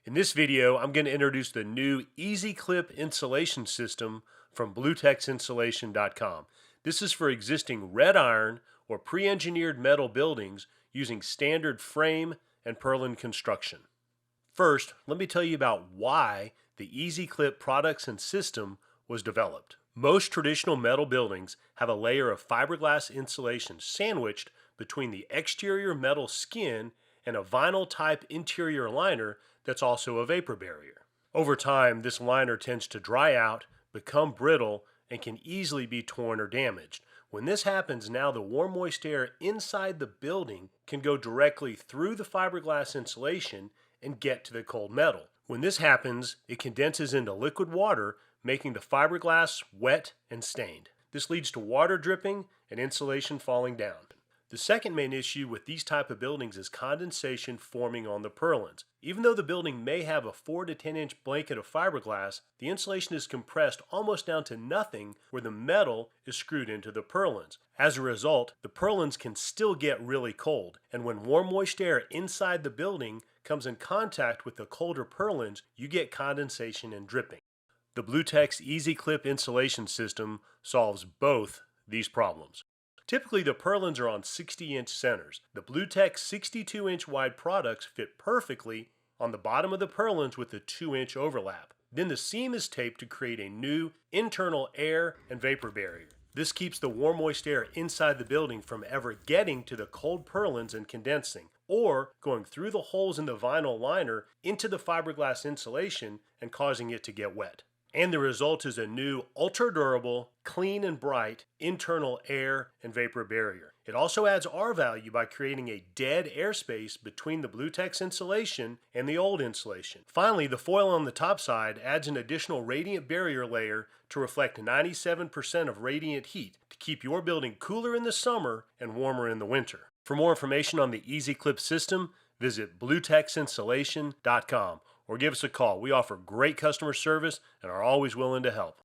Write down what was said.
In this video, I'm going to introduce the new EasyClip insulation system from BlueTexInsulation.com. This is for existing red iron or pre-engineered metal buildings using standard frame and purlin construction. First, let me tell you about why the EasyClip products and system was developed. Most traditional metal buildings have a layer of fiberglass insulation sandwiched between the exterior metal skin and a vinyl type interior liner that's also a vapor barrier. Over time, this liner tends to dry out, become brittle, and can easily be torn or damaged. When this happens, now the warm moist air inside the building can go directly through the fiberglass insulation and get to the cold metal. When this happens, it condenses into liquid water, making the fiberglass wet and stained. This leads to water dripping and insulation falling down. The second main issue with these type of buildings is condensation forming on the purlins. Even though the building may have a 4 to 10 inch blanket of fiberglass, the insulation is compressed almost down to nothing where the metal is screwed into the purlins. As a result, the purlins can still get really cold, and when warm moist air inside the building comes in contact with the colder purlins, you get condensation and dripping. The BlueTex EasyClip insulation system solves both these problems. Typically, the purlins are on 60-inch centers. The BlueTex 62-inch wide products fit perfectly on the bottom of the purlins with a 2-inch overlap. Then the seam is taped to create a new internal air and vapor barrier. This keeps the warm moist air inside the building from ever getting to the cold purlins and condensing, or going through the holes in the vinyl liner into the fiberglass insulation and causing it to get wet. And the result is a new ultra-durable, clean and bright internal air and vapor barrier. It also adds R value by creating a dead airspace between the BlueTex insulation and the old insulation. Finally, the foil on the top side adds an additional radiant barrier layer to reflect 97% of radiant heat to keep your building cooler in the summer and warmer in the winter. For more information on the EasyClip system, visit BlueTexInsulation.com or give us a call. We offer great customer service and are always willing to help.